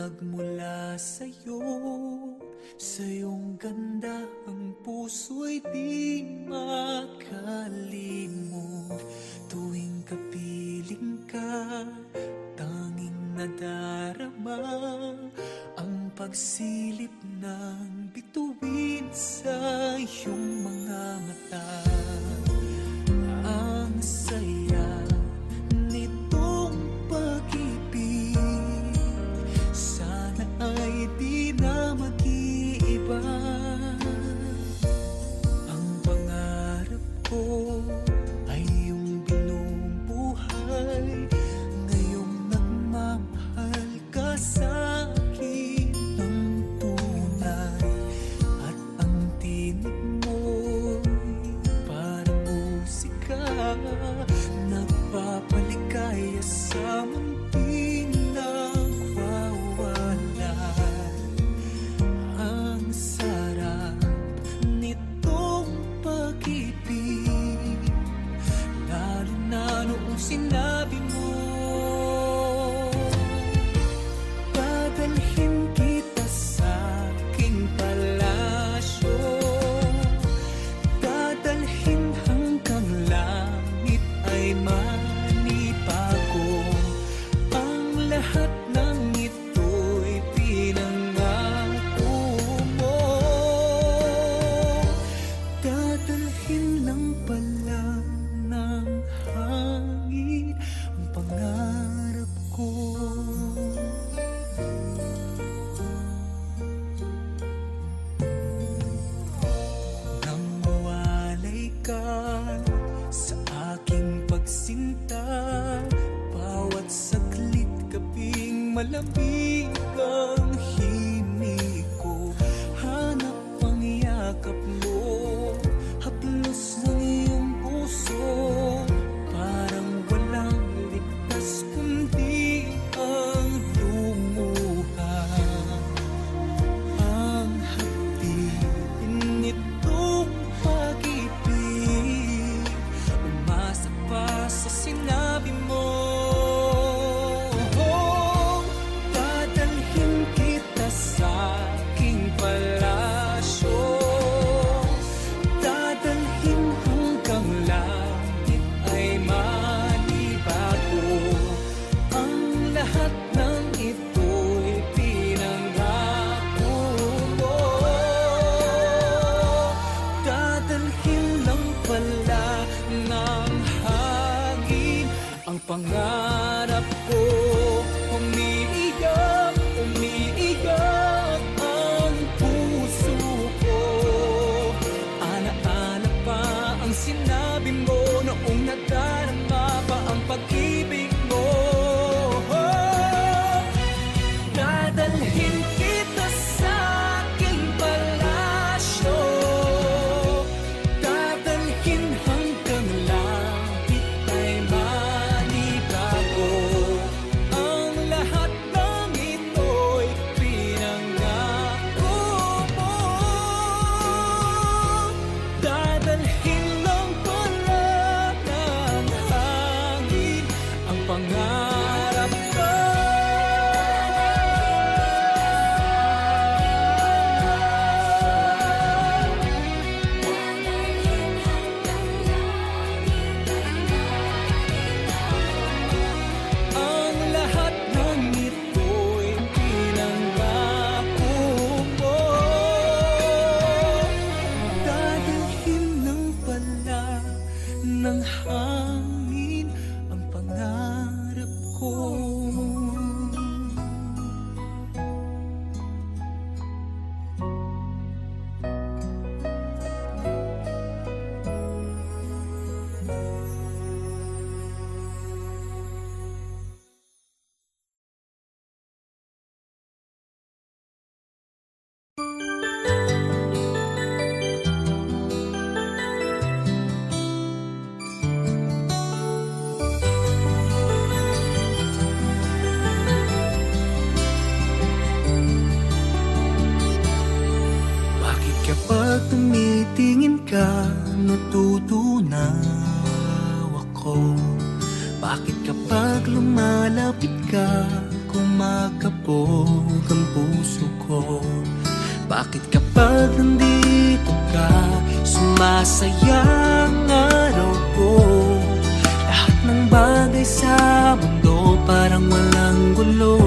nagmula sa'yo. Sa iyong ganda ang puso'y di makalimot. Tuwing kapiling ka, tanging nadarama ang pagsilip ng bituin sa iyong mga mata. Ang saya nitong pag-ibig, sana ay di na mag-iiba. Ang pangarap ko ay yung binubuhay, ngayong nagmamahal ka sa akin ng tunay. At ang tinig mo'y parang musika, nagpapaligaya sa munting nagwawala. Ang sarap nitong pag-ibig, lalo na noong sinabi mo, dadalhin kita sa aking palasyo, dadalhin hanggang langit ay manibago. Ang lahat ng ito'y pinangako mo, dadalhin lang pala ng hangin ang pangarap ko. Nang mawalay ka sa aking pagsinta, bawat saglit kaping malamig ang himig ko. Hanap ang yakap mo, haplos ng iyong puso, parang walang ligtas kundi ang lumuha. Ang hapdin nitong pag-ibig, umasa pa sa sinabi mo. Dadalhin kita sa aking palasyo, dadalhin hanggang langit ay manibago. Ang lahat ng ito'y pinangako mo, dadalhin lang pala ng hangin ang pangarap ko. Umiiyak, umiiyak ang puso ko, ana-ana pa ang sinabi mo noong nadarama pa ang pag-ibig mo. Dadalhin kita sa aking palasyo, dadalhin hanggang langit ay manibago. Ang lahat ng ito'y pinangako mo, dadalhin lang pala ng hangin ang pangarap ko. Ang lahat ng ito'y pinangako mo, dadalhin lang pala ng hangin ang pangarap ko. Kapag tumitingin ka, natutunaw ako. Bakit kapag lumalapit ka, kumakapit lubog ang puso ko. Bakit kapag nandito ka, sumasaya ang araw ko? Lahat ng bagay sa mundo parang walang gulo.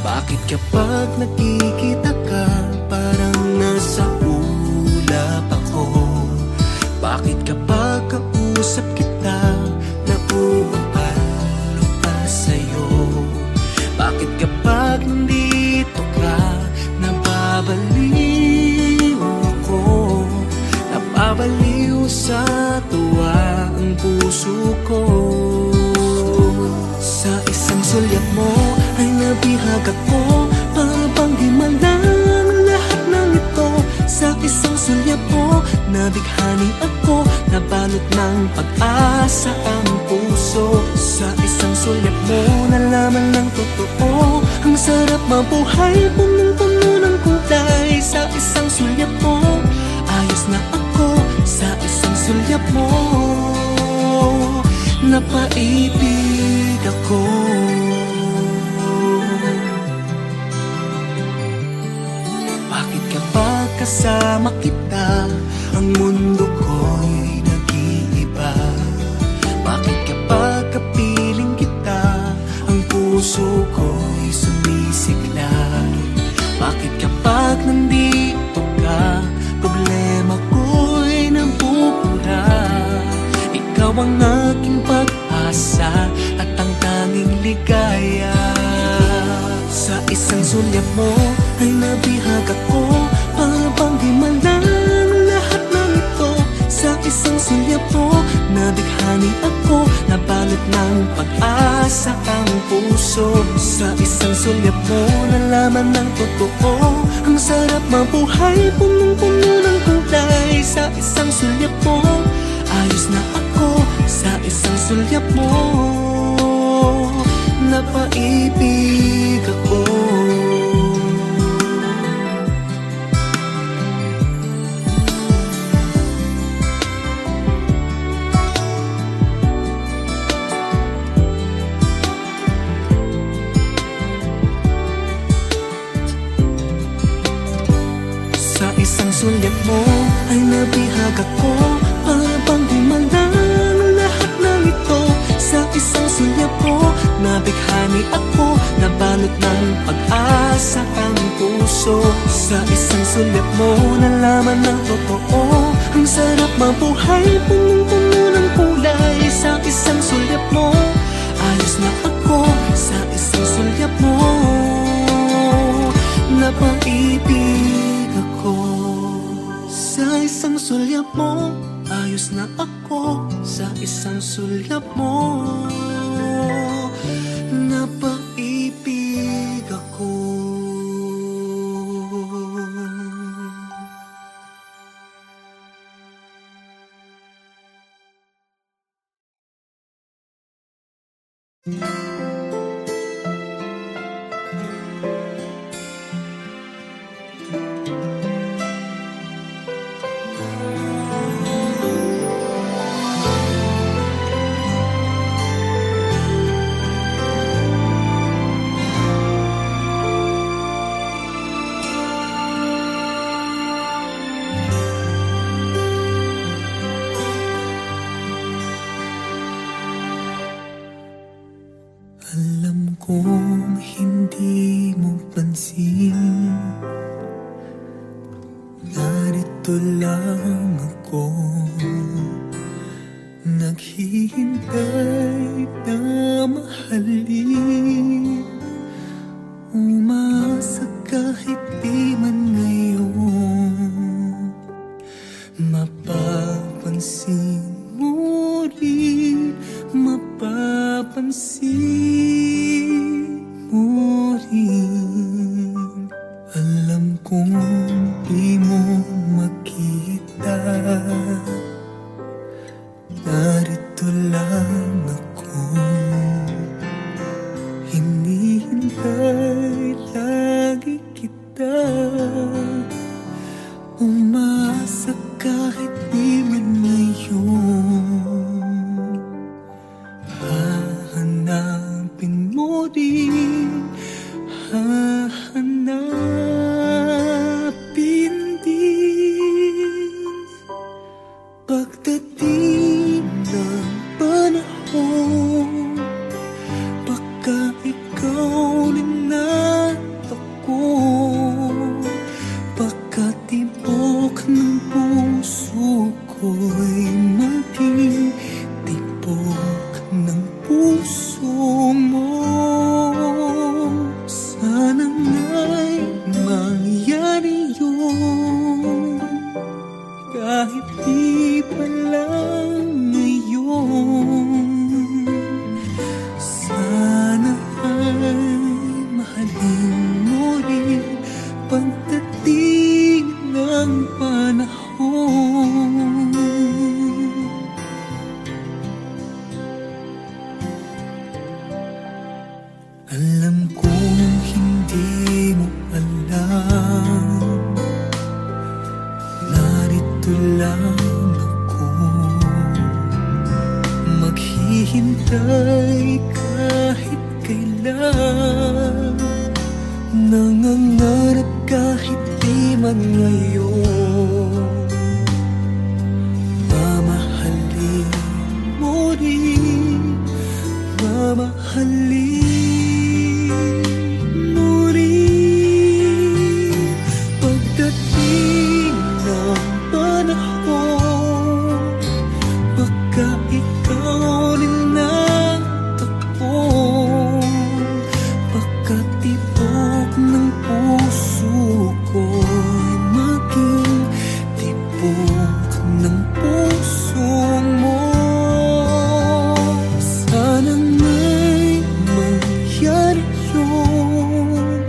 Bakit kapag nakikita ka, parang nasa ulap ako? Bakit kapag kausap kita, nauumpalo pa sa'yo? Bakit kapag nandito ka, nababaliw ako? Nababaliw sa tuwa ang puso ko. Sa isang sulyap mo ay nabihag ako, para bang himala ang lahat ng ito. Sa isang sulyap mo, nabighani ako, nabalot ng pag-asa ang puso. Sa isang sulyap mo, nalaman ng totoo, ang sarap mabuhay, punong-puno ng kulay. Sa isang sulyap mo, ayos na ako. Sa isang sulyap mo, napaibig ako. Bakit kapag kasama kita, ang mundo ko'y nag-iiba? Bakit kapag kapiling kita, ang puso ko'y sumisigla? Bakit kapag nandito ka, problema ko'y nabubura? Ikaw ang aking pag-asa at ang tanging ligaya. Sa isang sulyap mo ay nabihag ako, para bang himala ang lahat ng ito. Sa isang sulyap mo, nabighani ako, nabalot ng pag-asa ang puso. Sa isang sulyap mo, nalaman ng totoo, ang sarap mabuhay, punong-puno ng kulay. Sa isang sulyap mo, ayos na ako. Sa isang sulyap mo, napaibig ako. Sa isang sulyap mo ay nabihag ako, para bang himala ang lahat ng ito. Sa isang sulyap mo, nabighani ako, nabalot ng pag-asa ang puso. Sa isang sulyap mo, nalaman ng totoo, ang sarap mabuhay, punong-puno ng kulay. Sa isang sulyap mo, ayos na ako. Sa isang sulyap mo, napaibig ako. Sa isang sulyap mo, ayos na ako. Sa isang sulyap mo, napaibig ako. Alam kong hindi mo pansin, narito lang ako, naghihintay na mahalin. Umasa kahit di man ngayon, mapapansin mo rin, mapapansin mo rin. Alam kong di mo makita, narito lang ako, hinihintay lagi kita. Umasa kahit di man ngayon, hahanapin mo rin Pagdating ng panahon, baka ikaw rin at ako, baka tibok ng puso ko'y maging tibok ng puso mo. Sana nga'y mangyari yun, kahit di pa lang ngayon. Sana ay mahalin mo rin pagdating ng panahon. Alam kong hindi mo alam, narito lang ako, maghihintay kahit kailan, nangangarap kahit di man ngayon. Mamahalin mo rin, mamahalin mo rin pagdating ng panahon, baka ikaw rin at ako, baka tibok ng puso ko'y maging tibok ng puso mo. Sana nga'y mangyari yun,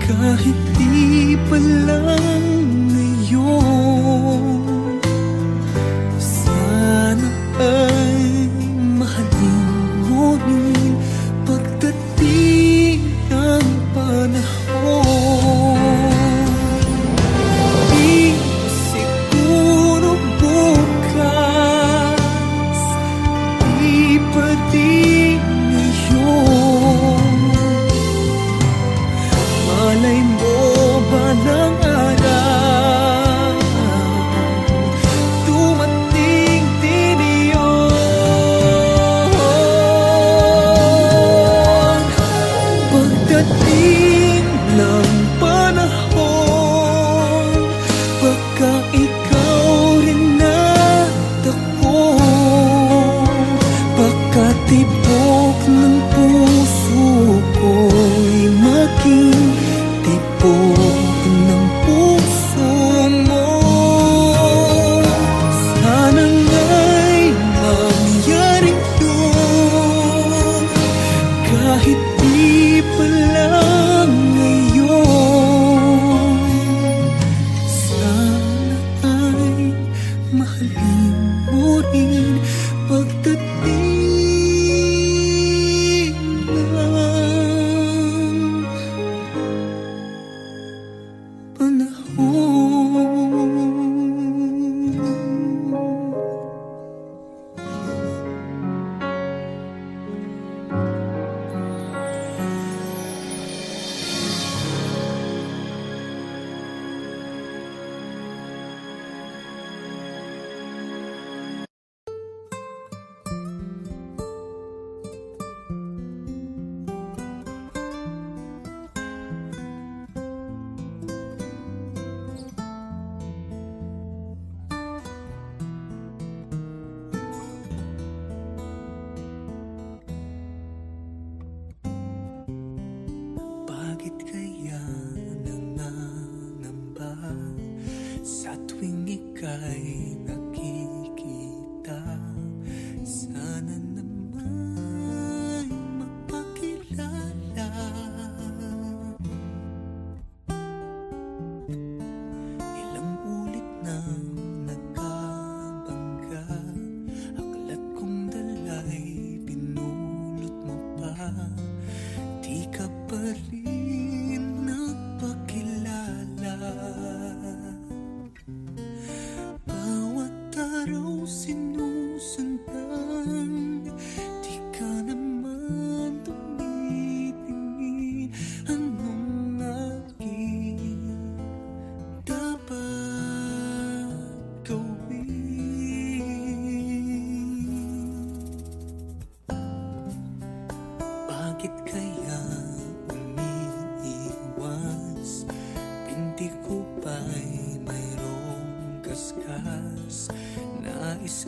kahit di pa lang ngayon. Sana ay mahalin mo rin pagdating ng panahon. Di siguro bukas, di pa di ngayon. Malay mo balang araw, dumating din iyon. Pagdating ng panahon, baka ikaw rin at ako, baka tibok ng puso ko'y maging tibok ng puso mo. Sana nga'y mangyari yun, kahit di pa lang ngayon. Sana ay mahalin mo rin pagdating ng panahon.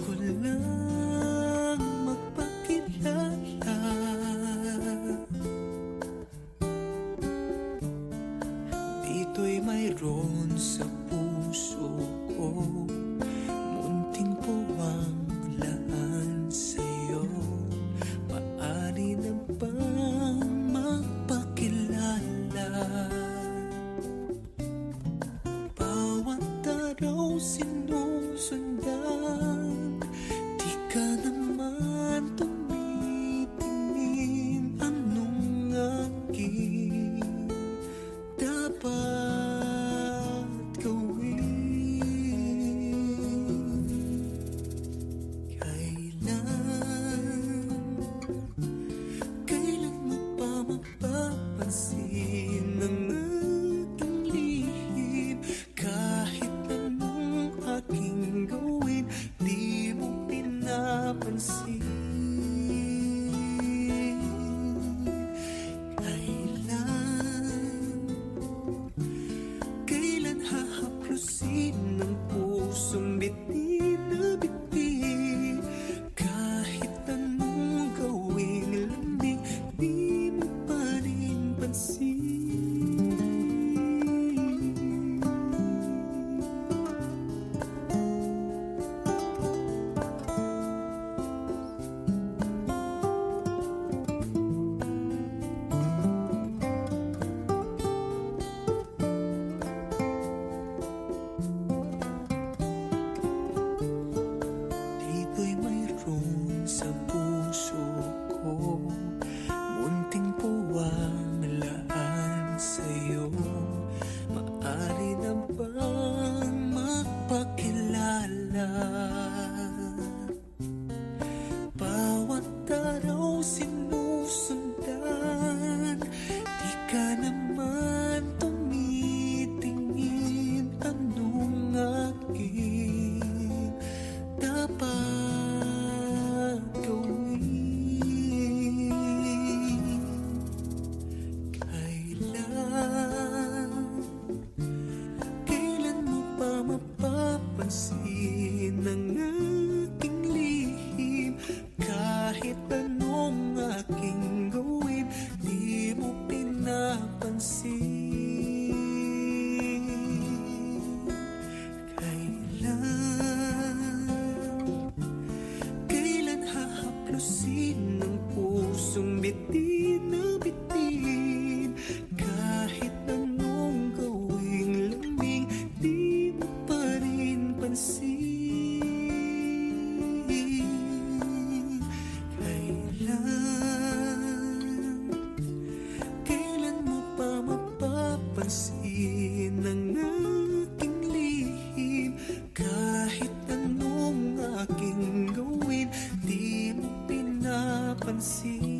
ko lang magpakilala. Dito'y mayroon sa puso ko, munting puwang laan sa'yo. Maaari na bang magpakilala? Bawat araw sinusundan, di ka naman tumitingin. Anong aking dapat gawin? Kailan mo pa mapapansin ang aking lihim? Kahit anong aking gawin, di mo pinapansin. Kailan hahaplusin ng pusong bitin na bitin? Kahit anong gawing lambing, di mo pa rin pansin. Dito'y mayroon sa puso ko, munting puwang laan sa'yo. Maaari na bang magpakilala? Bawat araw sinusundan, di ka naman tumitingin. Anong aking dapat gawin? Kailan mo pa mapapansin ang aking lihim? Kahit anong aking gawin, di mo pinapansin. Kailan hahaplusin ng pusong bitin na bitin? Kahit anong gawing lambing, di mo pa rin pansin. Kailan mo pa mapapansin ang aking lihim? Kahit anong aking gawin, di mo pinapansin.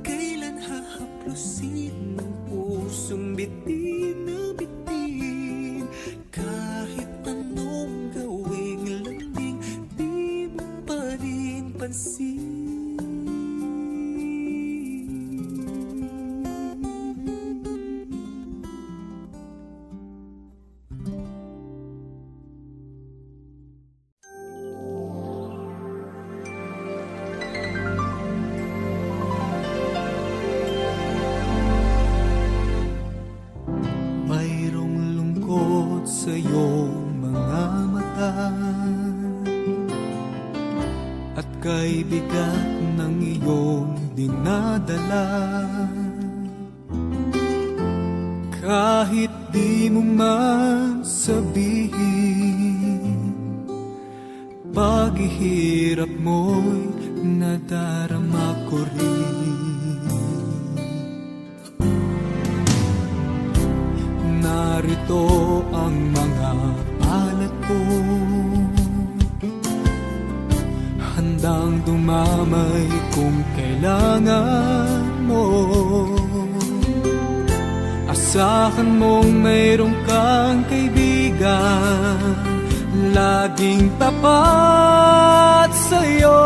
Kailan hahaplusin ng pusong bitin na bitin? Kahit anong gawing lambing, di mo pa rin pansin. Mayroong lungkot sa iyong mga mata, at kay bigat ng iyong dinadala. Kahit di mo man sabihin, paghihirap mo'y nadarama ko rin. Narito ang mga palad ko, handang dumamay kung kailangan mo. Asahan mong mayroong kang kaibigan, laging tapat sa'yo.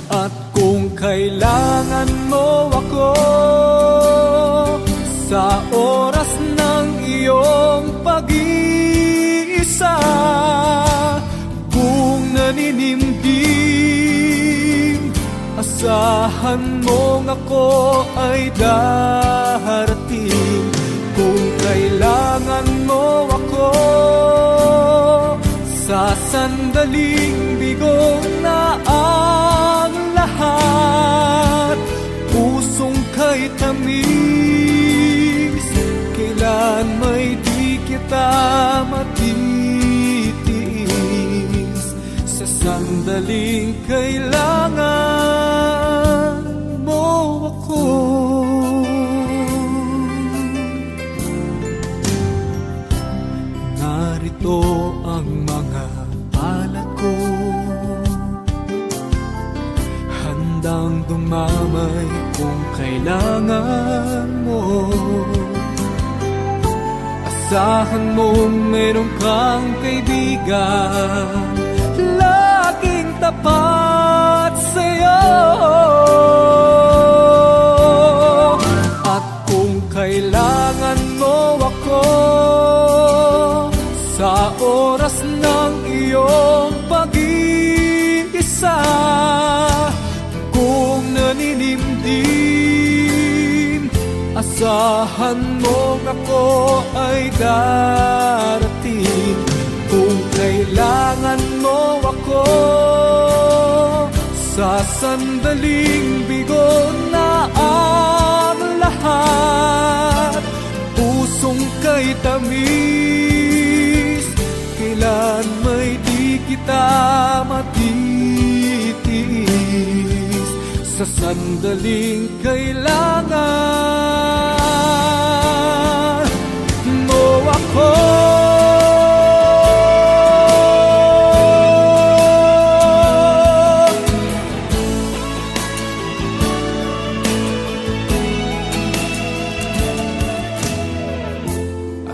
At kung kailangan mo ako, sa oras ng iyong pag-iisa. Kung naninimdim, asahan mong ako ay darating. Kung kailangan mo ako, sa sandaling bigo na ang lahat. Pusong kay tamis, kailan may di kita matitiis. Sa sandaling kailangan mo ako. Narito ang mga palad ko, handang dumamay kung kailangan mo. Asahan mo meron kang kaibigan, laging tapat sa'yo. At kung kailangan mo ako, sa oras ng iyong pag-iisa, kung naninimdim, asahan mo ako ay darating. Kung kailangan mo ako, sa sandaling bigo na ang lahat. Pusong kay tamis, kailan may di kita matitiis. Sa sandaling kailangan mo ako.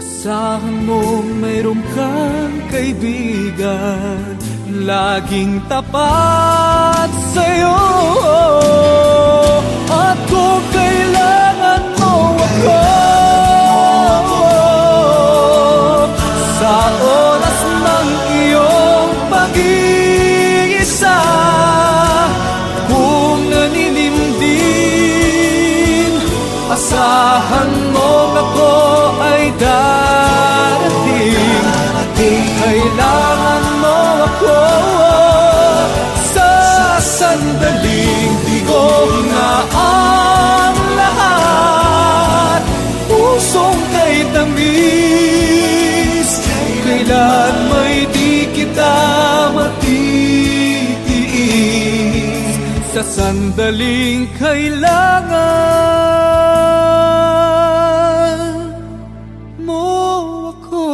Asahan mo mayroon kang kaibigan, laging tapat sa'yo. At kung kailangan mo ako, sa oras ng iyong pag-iisa, kung naninimdim, asahan mo ako ay darating. Kung kailangan mo ako, sa sandaling bigo na ang lahat. Pusong kay tamis, kailan may di kita matitiis. Sa sandaling kailangan mo ako.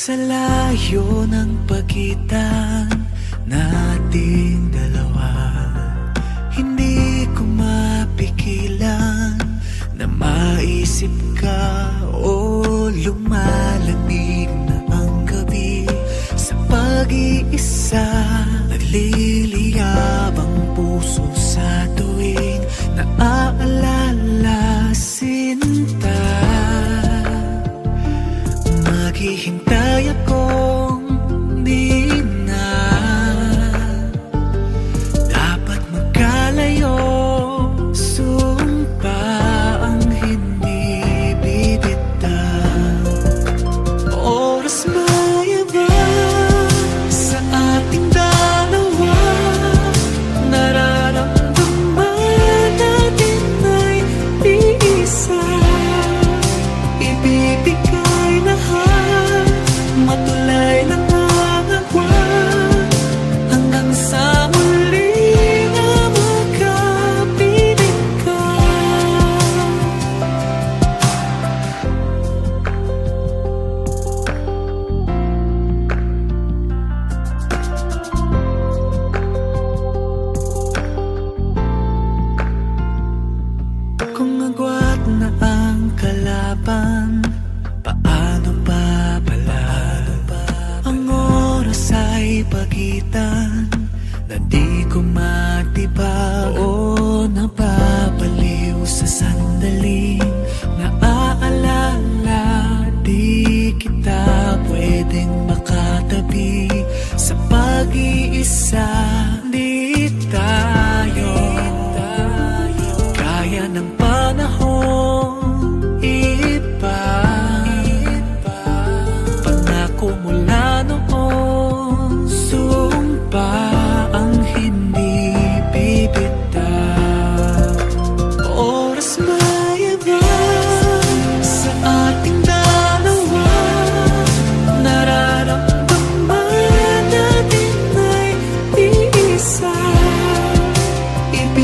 Sa layo ng pagitan nating dalawa, hindi ko mapigilan na maisip ka. O lumalamig na ang gabi sa pag-iisa, nagliliyab ang puso sa tuwing naaalala sinta. Maghihintay akong di na dapat magkalayo. Sumpa ang hindi bibitaw. Oras mayabang sa ating dalawa, nararamdaman natin na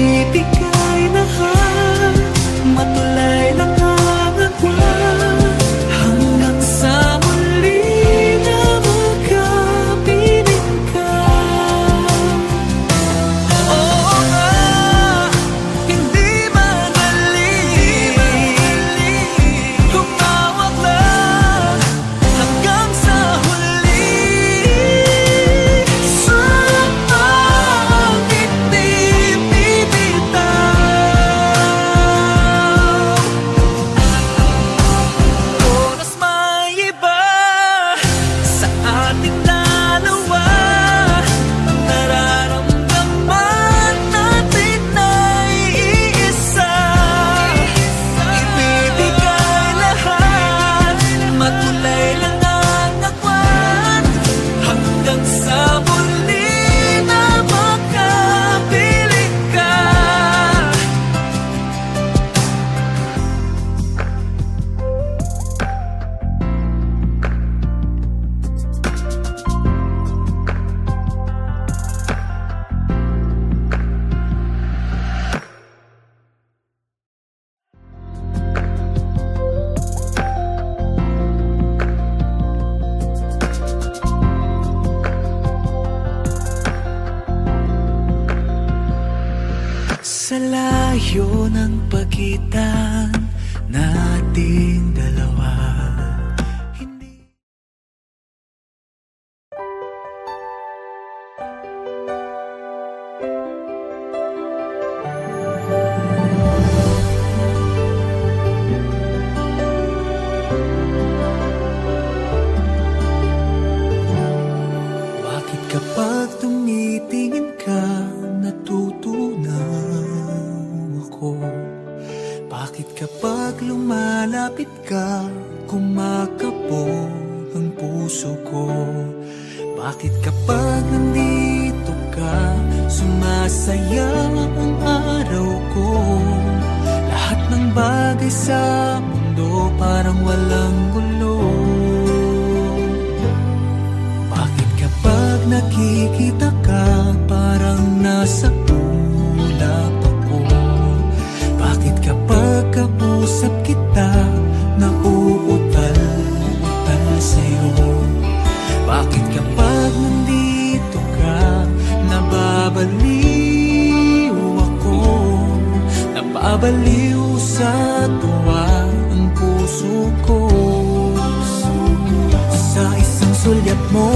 ibibigay lahat, matulay lang ang agwan, hanggang sa muli na magkapiling ka. Oo nga, hindi madali, humawak lang hanggang sa huli. Sa pangit di bibitaw, oras may iba sa ating dalawa, nararamdaman natin ay iisa. Ibibigay lahat, matulay lang ang agwan, hanggang sa muli na makapiling ka. Sa layo ng pagitan nating dalawa, hindi bakit kapag tumitingin ka natutunaw ako? Bakit kapag lumalapit ka kumakabog ang puso ko? Bakit kapag nandito ka sumasaya ang araw ko? Lahat ng bagay sa mundo parang walang gulo. Bakit kapag nakikita ka parang nasa ulap ako? Bakit kapag kausap kita nauutal-utal sa'yo? Bakit kapag nandito ka nababaliw ako? Nababaliw sa tuwa ang puso ko. Sa isang sulyap mo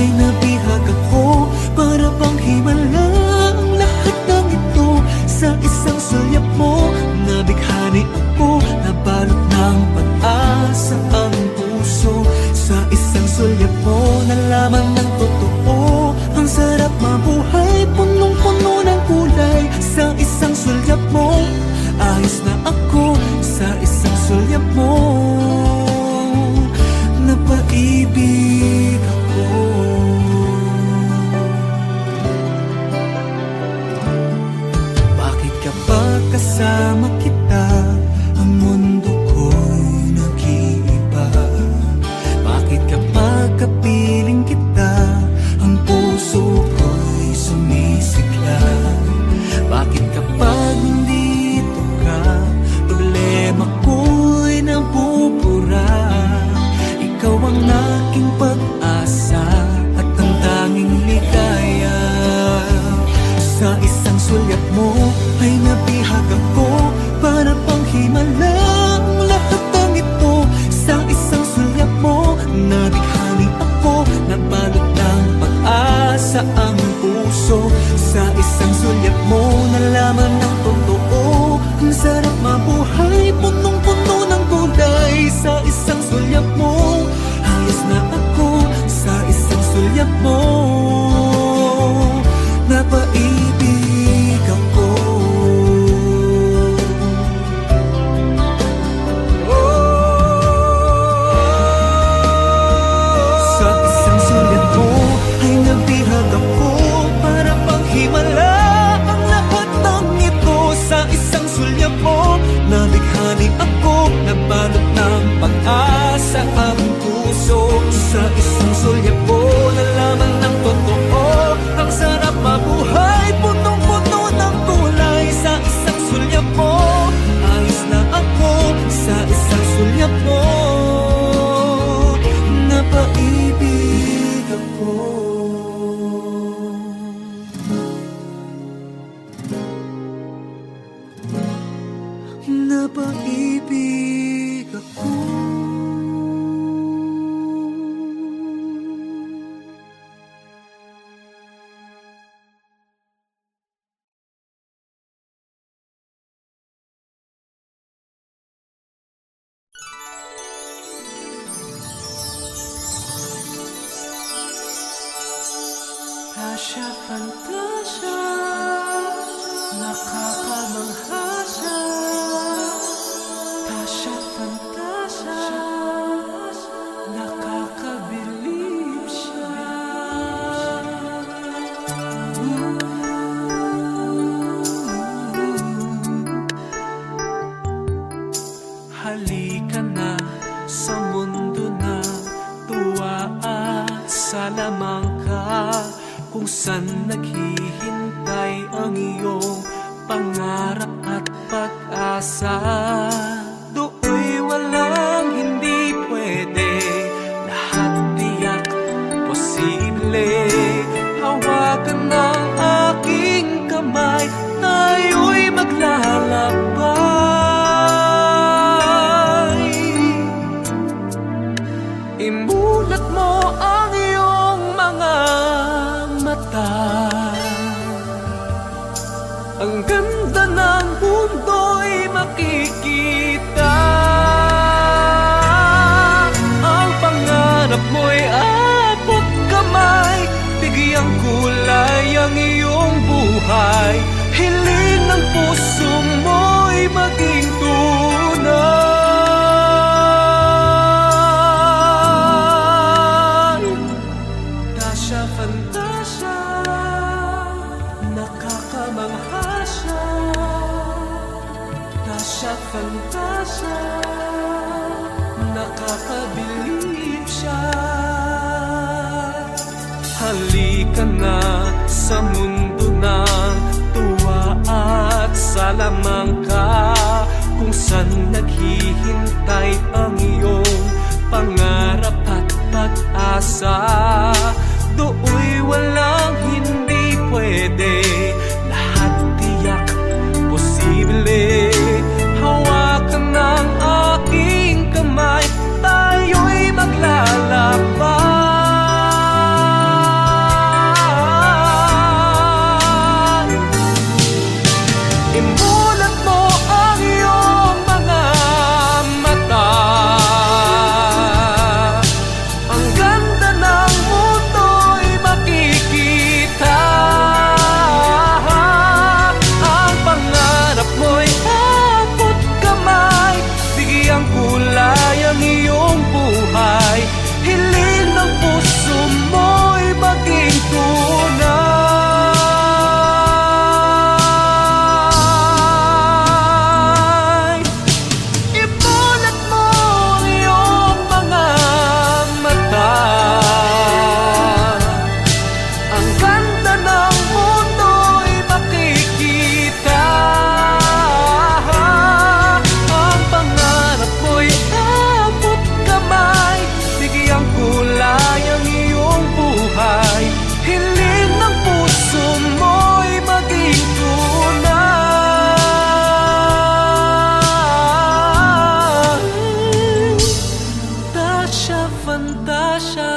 ay nabihag ako, para bang himala ang lahat ng ito. Sa isang sulyap mo nabighani ako, nabalot ng pag-asa ang puso. Sa isang sulyap mo nalaman ng totoo, ang sarap mabuhay, punong-puno ng kulay. Sa isang sulyap mo ayos na ako, sa isang sulyap mo napaibig ako. Bakit kapag kasama kita ang mundo ko'y nag-iiba? Bakit kapag kapiling kita ang puso ko'y sumisigla? Bakit kapag nandito ka problema ko'y nabubura? Ikaw ang aking pag-asa at ang tanging ligaya. Sa isang sulyap mo ay nabihag ako, para pang himala ang lahat ng ito. Sa isang sulyap mo nabighani ako, nabalot ng pag-asa ang puso. Sa isang sulyap mo nalaman ng totoo, ang sarap mabuhay, punong-puno ng gulay. Sa isang sulyap mo ayos na ako, sa isang sulyap mo napaibig ako. Sa isang sulyap mo ay nabihag ako, para pang himala ang lahat ng ito. Sa isang sulyap mo nabighani ako, nabalot ng pag-asa ang puso. Sa isang sulyap mo nalaman ng napaibig ako. Tasya, fantasya, nakakamangha siya. Tasya, fantasya, nakakabilib siya. Halika na sa mundo na tuwa at salamangka, kung saan naghihintay ang iyong pangarap at pag-asa. Do'y walang hindi pwede, lahat tiyak posible. Hawakan ng aking kamay, tayo'y maglalakbay. Imulat mo ang iyong mga mata, ang ganda ng mundo'y makikita. Ang pangarap mo'y abot kamay, bigyang kulay ang iyong buhay. Hiling ng puso mo'y maging tunay. Tasya, fantasya, nakakamangha siya. Tasya, fantasya, nakakabilib siya. Halika na sa mundo ng tuwa at salamangka, kung saan naghihintay ang iyong pangarap at pag-asa. Do'y walang hindi pwede, lahat tiyak posible. Hawakan ng aking kamay, tayo'y maglalakbay. Imulat mo ang iyong mga mata, ang ganda ng mundo'y makikita. Ang pangarap mo'y abot kamay, bigyang kulay ang iyong buhay. Hiling ng puso mo'y maging tunay. Imulat mo ang iyong mga mata, ang ganda ng mundo'y makikita. Ang pangarap mo'y abot kamay, bigyang kulay ang iyong buhay. Hiling ng puso mo'y maging tunay. Tasya, fantasya,